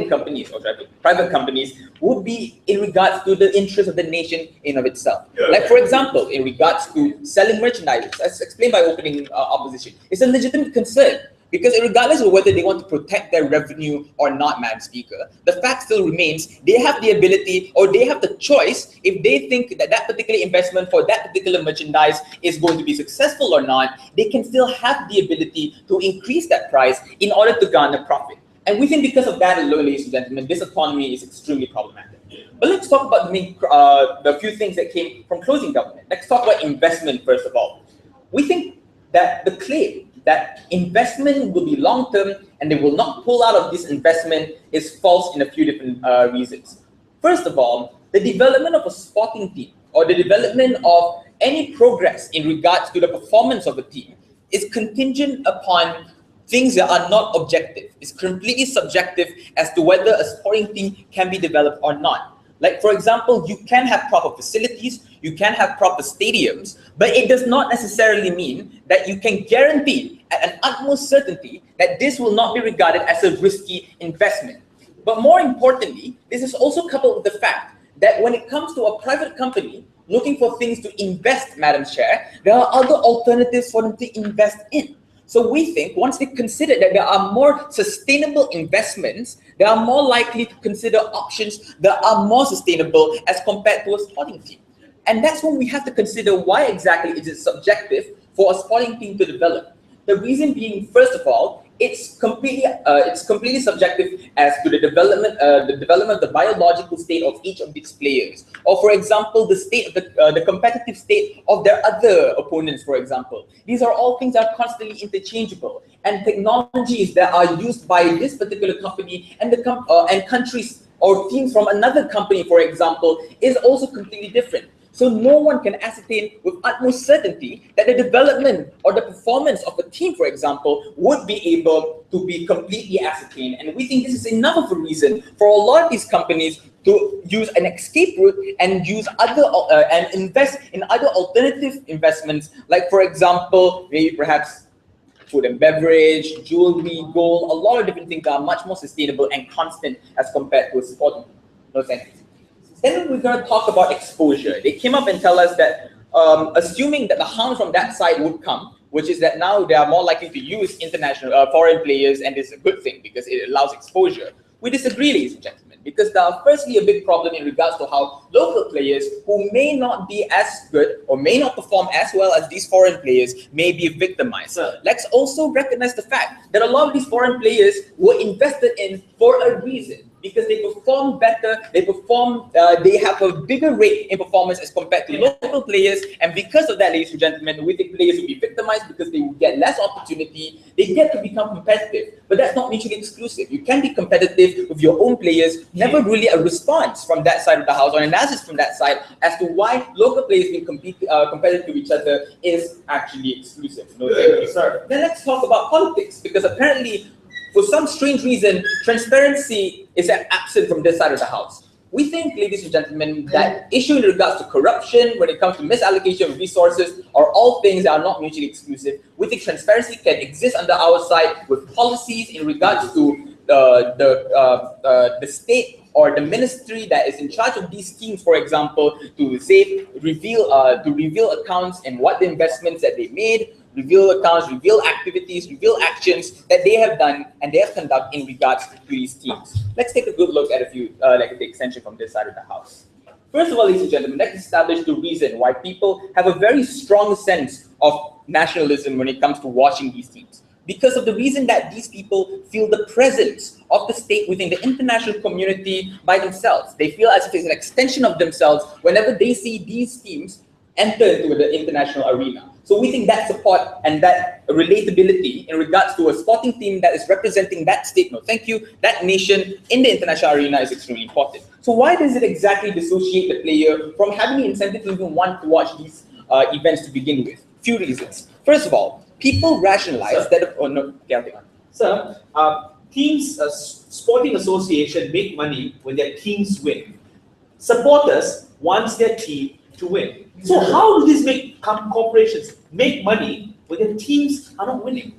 companies or private companies would be in regards to the interest of the nation in of itself. Like, for example, in regards to selling merchandise, as explained by opening opposition, it's a legitimate concern. Because regardless of whether they want to protect their revenue or not, Madam Speaker, the fact still remains they have the ability or they have the choice if they think that that particular investment for that particular merchandise is going to be successful or not, they can still have the ability to increase that price in order to garner profit. And we think because of that alone, ladies and gentlemen, this autonomy is extremely problematic. But let's talk about the few things that came from closing government. Let's talk about investment first of all. We think that the claim that investment will be long-term and they will not pull out of this investment is false in a few different reasons. First of all, the development of a sporting team or the development of any progress in regards to the performance of a team is contingent upon things that are not objective. It's completely subjective as to whether a sporting team can be developed or not. Like, for example, you can have proper facilities, you can have proper stadiums, but it does not necessarily mean that you can guarantee at an utmost certainty that this will not be regarded as a risky investment. But more importantly, this is also coupled with the fact that when it comes to a private company looking for things to invest, Madam Chair, there are other alternatives for them to invest in. So we think once they consider that there are more sustainable investments, they are more likely to consider options that are more sustainable as compared to a sporting team. And that's when we have to consider why exactly is it subjective for a sporting team to develop. The reason being, first of all, it's completely subjective as to the development of the biological state of each of these players, or for example the state of the competitive state of their other opponents, for example. These are all things that are constantly interchangeable, and technologies that are used by this particular company and and countries or teams from another company, for example, is also completely different. So no one can ascertain with utmost certainty that the development or the performance of a team, for example, would be able to be completely ascertained. And we think this is enough of a reason for a lot of these companies to use an escape route and use and invest in other alternative investments, like for example, maybe perhaps food and beverage, jewelry, gold, a lot of different things that are much more sustainable and constant as compared to a sport. No, thank you. Then we're going to talk about exposure. They came up and tell us that assuming that the harm from that side would come, which is that now they are more likely to use international foreign players, and it's a good thing because it allows exposure. We disagree, ladies and gentlemen, because there are firstly a big problem in regards to how local players who may not be as good or may not perform as well as these foreign players may be victimized. Let's also recognize the fact that a lot of these foreign players were invested in for a reason, because they perform better, they have a bigger rate in performance as compared to local players, and because of that, ladies and gentlemen, we think players will be victimized because they will get less opportunity, they get to become competitive, but that's not mutually exclusive. You can be competitive with your own players, never really a response from that side of the house or analysis from that side as to why local players being competitive with each other is actually exclusive. No, thank you. Sir. Then let's talk about politics, because apparently, for some strange reason, transparency is absent from this side of the house. We think, ladies and gentlemen, that issue in regards to corruption, when it comes to misallocation of resources, are all things that are not mutually exclusive. We think transparency can exist under our side with policies in regards to the state or the ministry that is in charge of these schemes, for example, to say reveal accounts and what the investments that they made, reveal accounts, reveal activities, reveal actions that they have done and they have conducted in regards to these teams. Let's take a good look at a few, like the extension from this side of the house. First of all, ladies and gentlemen, let's establish the reason why people have a very strong sense of nationalism when it comes to watching these teams. Because of the reason that these people feel the presence of the state within the international community by themselves. They feel as if it's an extension of themselves whenever they see these teams enter into the international arena. So we think that support and that relatability in regards to a sporting team that is representing that state, no thank you, that nation in the international arena is extremely important. So why does it exactly dissociate the player from having the incentive to even want to watch these events to begin with? Few reasons. First of all, people rationalize that, oh no, okay, I'll take on. Sir, teams, sporting association make money when their teams win. Supporters want their team to win. So how do these corporations make money when their teams are not winning?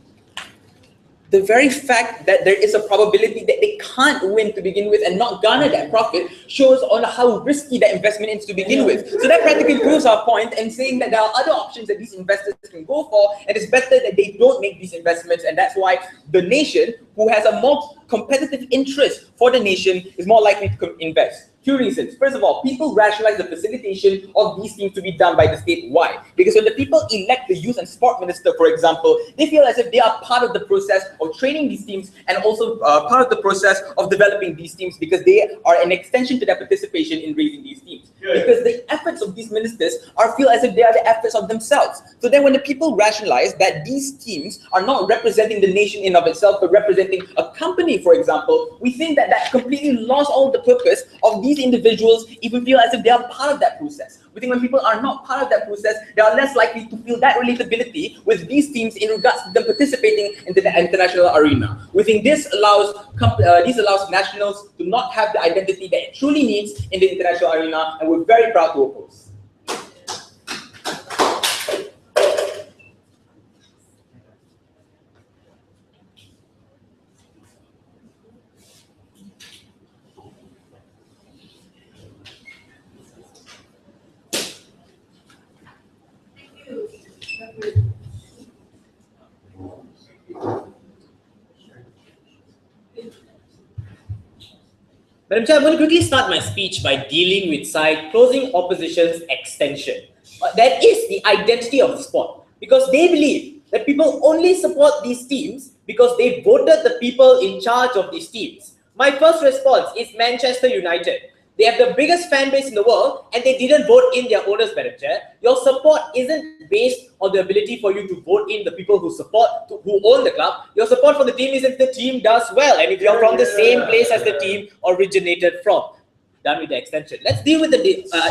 The very fact that there is a probability that they can't win to begin with and not garner that profit shows on how risky that investment is to begin with. So that practically proves our point in saying that there are other options that these investors can go for, and it's better that they don't make these investments, and that's why the nation, who has a more competitive interest for the nation, is more likely to invest. Two reasons. First of all, people rationalize the facilitation of these teams to be done by the state. Why? Because when the people elect the youth and sport minister, for example, they feel as if they are part of the process of training these teams and also part of the process of developing these teams, because they are an extension to their participation in raising these teams. Because the efforts of these ministers feel as if they are the efforts of themselves. So then when the people rationalize that these teams are not representing the nation in of itself, but representing a company, for example, we think that that completely lost all the purpose of these individuals even feel as if they are part of that process. We think when people are not part of that process, they are less likely to feel that relatability with these teams in regards to them participating in the international arena. We think this allows nationals to not have the identity that it truly needs in the international arena, and we're very proud to oppose. Madam Chair, I'm going to quickly start my speech by dealing with side closing opposition's extension. That is the identity of the sport, because they believe that people only support these teams because they voted the people in charge of these teams. My first response is Manchester United. They have the biggest fan base in the world and they didn't vote in their owners, Madam Chair. Your support isn't based on the ability for you to vote in the people who who own the club. Your support for the team is if the team does well and if you're from the same place as the team originated from. Done with the extension. Let's deal with the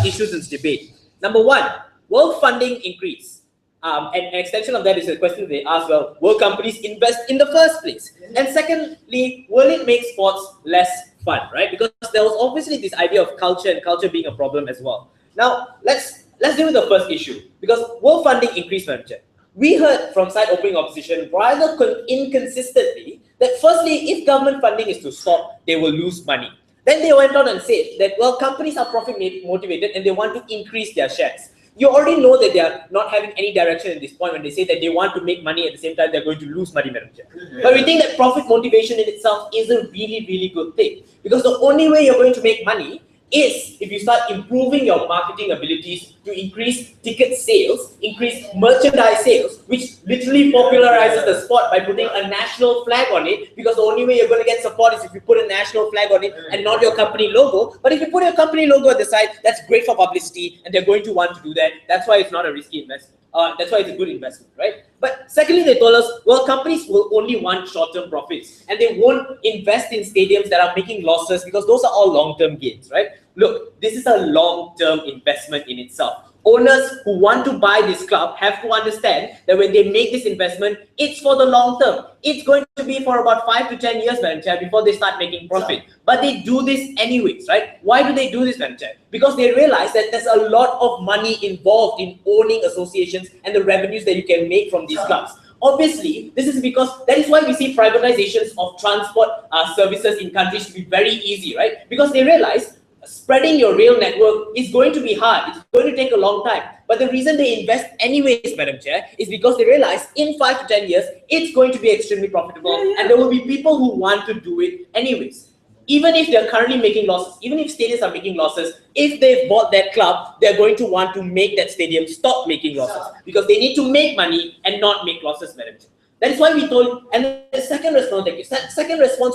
issues in this debate. Number one, will funding increase? And an extension of that is a question they ask, well, will companies invest in the first place? And secondly, will it make sports less fun, right? Because there was obviously this idea of culture and culture being a problem as well. Now, let's deal with the first issue, because will funding increase, Madam Chair? We heard from side opening opposition rather inconsistently that firstly, if government funding is to stop, they will lose money. Then they went on and said that, well, companies are profit motivated and they want to increase their shares. You already know that they are not having any direction at this point when they say that they want to make money at the same time they're going to lose money, Madam Chair. But we think that profit motivation in itself is a really, really good thing, because the only way you're going to make money is if you start improving your marketing abilities to increase ticket sales, increase merchandise sales, which literally popularizes the sport by putting a national flag on it, because the only way you're going to get support is if you put a national flag on it and not your company logo. But if you put your company logo at the side, that's great for publicity and they're going to want to do that. That's why it's not a risky investment. That's why it's a good investment, right? But secondly, they told us, well, companies will only want short-term profits and they won't invest in stadiums that are making losses because those are all long-term gains, right? Look, this is a long-term investment in itself. Owners who want to buy this club have to understand that when they make this investment, it's for the long term. It's going to be for about 5 to 10 years, Madam Chair, before they start making profit. But they do this anyways, right? Why do they do this, Madam Chair? Because they realize that there's a lot of money involved in owning associations and the revenues that you can make from these clubs. Obviously, this is because that is why we see privatizations of transport services in countries to be very easy, right? Because they realize spreading your rail network is going to be hard. It's going to take a long time. But the reason they invest anyways, Madam Chair, is because they realize in 5 to 10 years, it's going to be extremely profitable and there will be people who want to do it anyways. Even if they're currently making losses, even if stadiums are making losses, if they've bought that club, they're going to want to make that stadium stop making losses because they need to make money and not make losses, Madam Chair. That is why we told, and the second response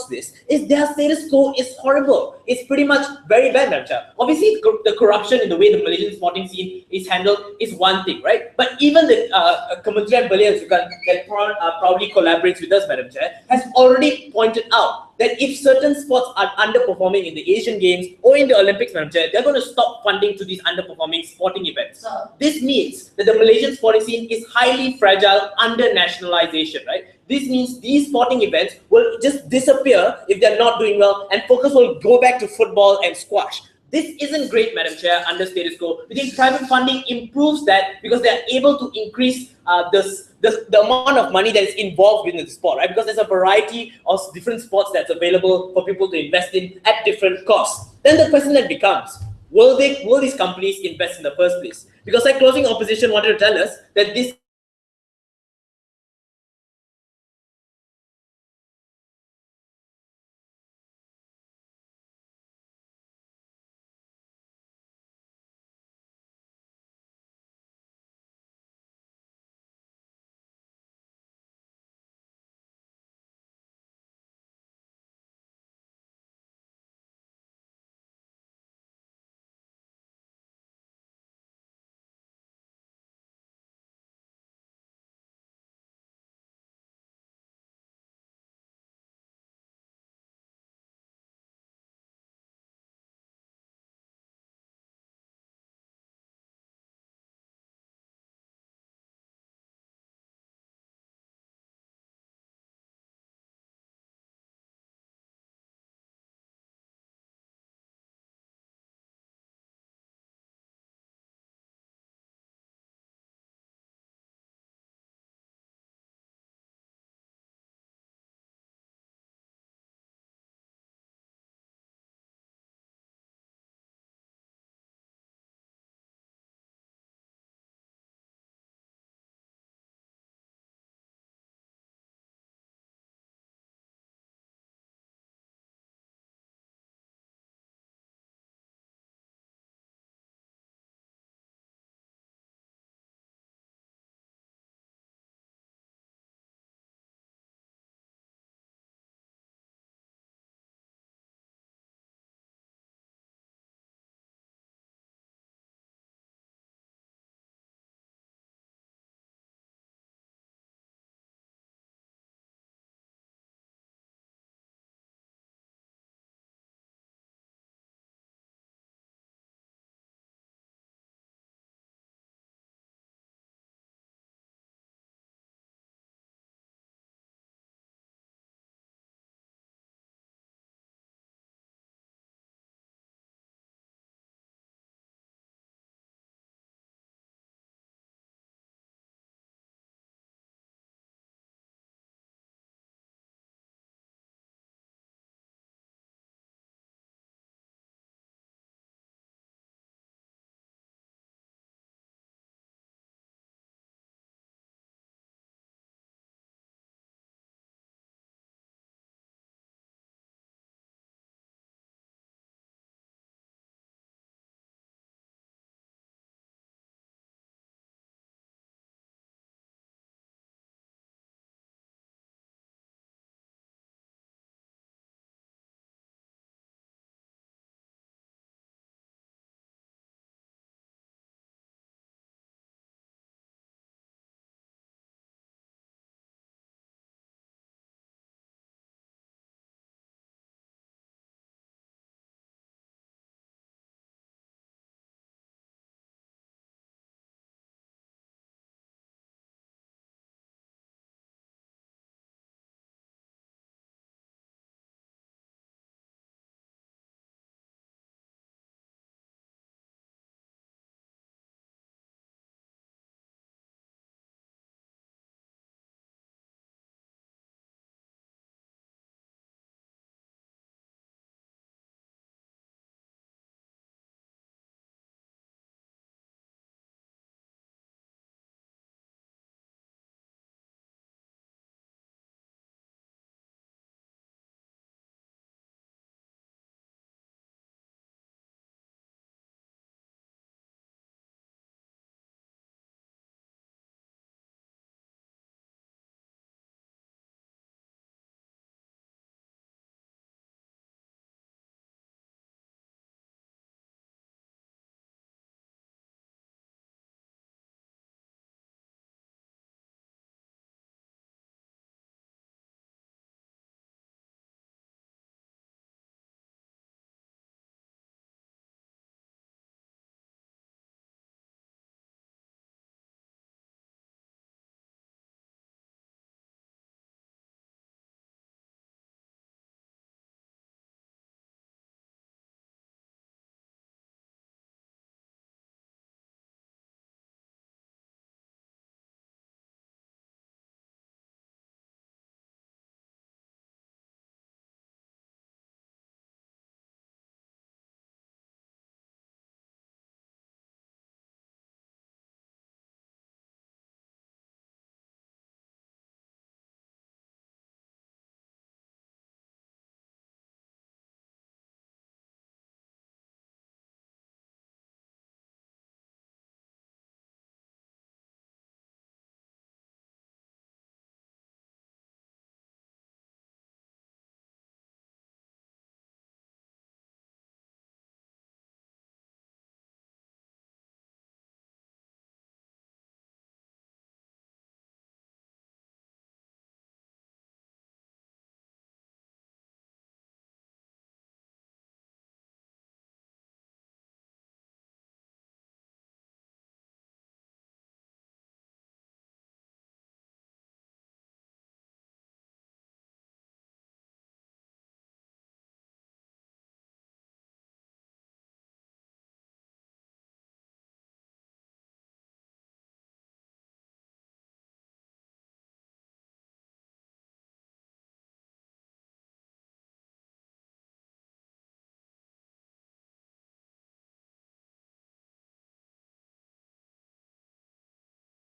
to this is their status quo is horrible. It's pretty much very bad, Madam Chair. Obviously, the corruption in the way the Malaysian sporting scene is handled is one thing, right? But even the Kementerian Belia that proudly collaborates with us, Madam Chair, has already pointed out that if certain sports are underperforming in the Asian Games or in the Olympics, Madam Chair, they're going to stop funding to these underperforming sporting events. This means that the Malaysian sporting scene is highly fragile under nationalization, right? This means these sporting events will just disappear if they're not doing well and focus will go back to football and squash. This isn't great, Madam Chair, under status quo. We think private funding improves that because they're able to increase the amount of money that is involved in the sport, right? Because there's a variety of different sports that's available for people to invest in at different costs. Then the question that becomes, will these companies invest in the first place? Because like closing opposition wanted to tell us that this